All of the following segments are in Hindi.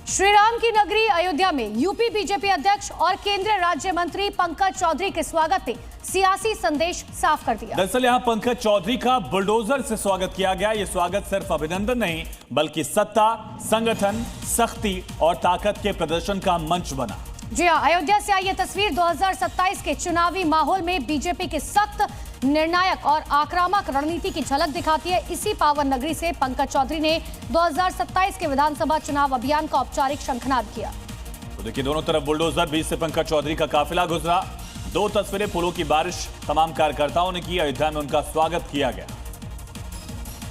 श्री राम की नगरी अयोध्या में यूपी बीजेपी अध्यक्ष और केंद्रीय राज्य मंत्री पंकज चौधरी के स्वागत ने सियासी संदेश साफ कर दिया। दरअसल यहां पंकज चौधरी का बुलडोजर से स्वागत किया गया। ये स्वागत सिर्फ अभिनंदन नहीं बल्कि सत्ता, संगठन, सख्ती और ताकत के प्रदर्शन का मंच बना। जी हां, अयोध्या से आई ये तस्वीर 2027 के चुनावी माहौल में बीजेपी के सख्त, निर्णायक और आक्रामक रणनीति की झलक दिखाती है। इसी पावन नगरी से पंकज चौधरी ने 2027 के विधानसभा चुनाव अभियान का औपचारिक शंखनाद किया। तो देखिए, दोनों तरफ बुलडोजर, बीच से पंकज चौधरी का काफिला गुजरा। दो तस्वीरें, फूलों की बारिश तमाम कार्यकर्ताओं ने की। अयोध्या में उनका स्वागत किया गया।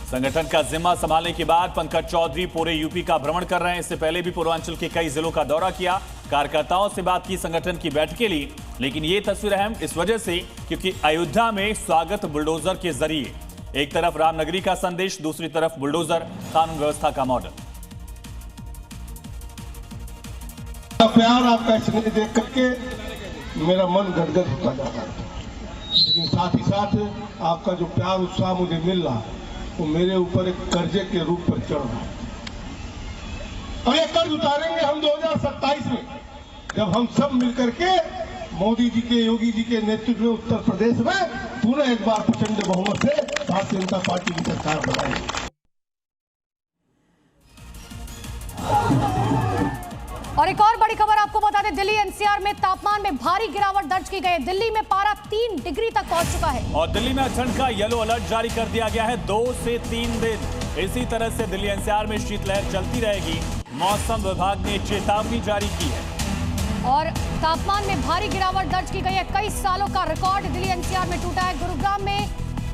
संगठन का जिम्मा संभालने के बाद पंकज चौधरी पूरे यूपी का भ्रमण कर रहे हैं। इससे पहले भी पूर्वांचल के कई जिलों का दौरा किया, कार्यकर्ताओं से बात की, संगठन की बैठकें ली। लेकिन ये तस्वीर अहम इस वजह से क्योंकि अयोध्या में स्वागत बुलडोजर के जरिए। एक तरफ रामनगरी का संदेश, दूसरी तरफ बुलडोजर, कानून व्यवस्था का मॉडल। प्यार, आपका स्नेह देख करके मेरा मन गदगद होता जाता है, लेकिन साथ ही साथ आपका जो प्यार, उत्साह मुझे मिल रहा है वो मेरे ऊपर एक कर्जे के रूप पर चढ़ रहा है। और ये कर्ज उतारेंगे हम 2027 में, जब हम सब मिलकर के मोदी जी के, योगी जी के नेतृत्व में उत्तर प्रदेश में पुनः एक बार प्रचंड बहुमत से भारतीय जनता पार्टी की सरकार बनाएगी। और एक और बड़ी खबर आपको बता दें, दिल्ली एनसीआर में तापमान में भारी गिरावट दर्ज की गई है। दिल्ली में पारा 3 डिग्री तक पहुंच चुका है और दिल्ली में ठंड का येलो अलर्ट जारी कर दिया गया है 2 से 3 दिन। इसी तरह से दिल्ली एनसीआर में शीतलहर चलती रहेगी। मौसम विभाग ने चेतावनी जारी की है और तापमान में भारी गिरावट दर्ज की गई है। कई सालों का रिकॉर्ड दिल्ली एनसीआर में टूटा है। गुरुग्राम में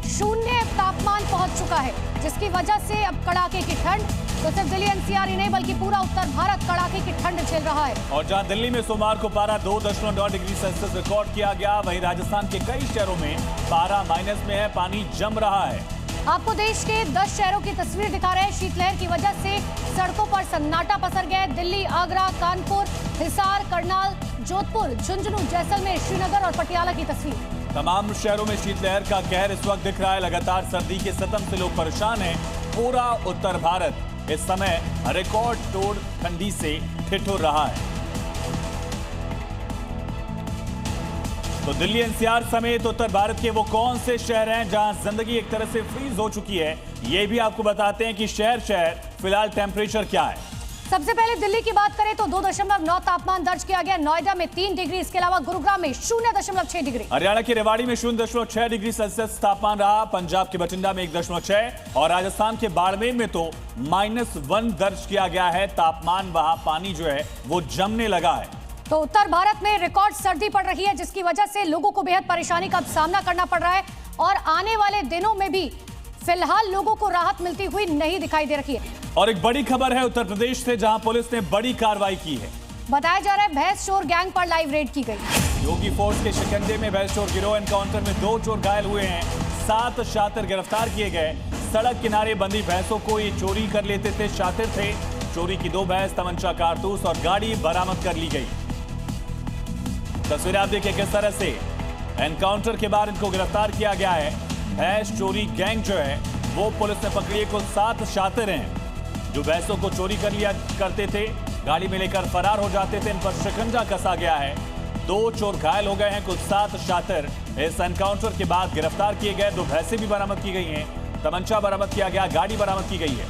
0 तापमान पहुंच चुका है, जिसकी वजह से अब कड़ाके की ठंड, तो सिर्फ दिल्ली एनसीआर ही नहीं बल्कि पूरा उत्तर भारत कड़ाके की ठंड झेल रहा है। और जहां दिल्ली में सोमवार को पारा 2.9 डिग्री सेल्सियस रिकॉर्ड किया गया, वहीं राजस्थान के कई शहरों में पारा माइनस में है, पानी जम रहा है। आपको देश के 10 शहरों की तस्वीर दिखा रहे हैं। शीतलहर की वजह से सड़कों पर सन्नाटा पसर गया है। दिल्ली, आगरा, कानपुर, हिसार, करनाल, जोधपुर, झुंझुनू, जैसलमेर, श्रीनगर और पटियाला की तस्वीर। तमाम शहरों में शीतलहर का कहर इस वक्त दिख रहा है। लगातार सर्दी के सितम से लोग परेशान हैं। पूरा उत्तर भारत इस समय रिकॉर्ड तोड़ ठंडी से ठिठुर रहा है। तो दिल्ली एनसीआर समेत उत्तर भारत के वो कौन से शहर हैं जहां जिंदगी एक तरह से फ्रीज हो चुकी है, ये भी आपको बताते हैं कि शहर शहर फिलहाल टेम्परेचर क्या है। सबसे पहले दिल्ली की बात करें तो 2.9 तापमान दर्ज किया गया। नोएडा में 3 डिग्री, इसके अलावा गुरुग्राम में 0.6 डिग्री। हरियाणा के रेवाड़ी में 0.6 डिग्री सेल्सियस तापमान रहा। पंजाब के बठिंडा में 1.6 और राजस्थान के बाड़मेर में तो -1 दर्ज किया गया है तापमान। वहां पानी जो है वो जमने लगा है। तो उत्तर भारत में रिकॉर्ड सर्दी पड़ रही है, जिसकी वजह से लोगों को बेहद परेशानी का सामना करना पड़ रहा है और आने वाले दिनों में भी फिलहाल लोगों को राहत मिलती हुई नहीं दिखाई दे रही है। और एक बड़ी खबर है उत्तर प्रदेश से, जहां पुलिस ने बड़ी कार्रवाई की है। बताया जा रहा है भैंस चोर गैंग पर लाइव रेड की गई। योगी फोर्स के शिकंजे में भैंस चोर गिरोह, एनकाउंटर में 2 चोर घायल हुए हैं, 7 शातिर गिरफ्तार किए गए। सड़क किनारे बंधी भैंसों को ये चोरी कर लेते थे, शातिर थे। चोरी की 2 भैंस, तमंचा, कारतूस और गाड़ी बरामद कर ली गई। तस्वीरें आप देखिए किस तरह से एनकाउंटर के बाद इनको गिरफ्तार किया गया है। भैंस चोरी गैंग जो है वो पुलिस ने पकड़ी है। कुल 7 शातिर हैं जो भैंसों को चोरी कर लिया करते थे, गाड़ी में लेकर फरार हो जाते थे। इन पर शिकंजा कसा गया है। 2 चोर घायल हो गए हैं। कुल 7 शातिर इस एनकाउंटर के बाद गिरफ्तार किए गए। 2 भैंसें भी बरामद की गई हैं, तमंचा बरामद किया गया, गाड़ी बरामद की गई है।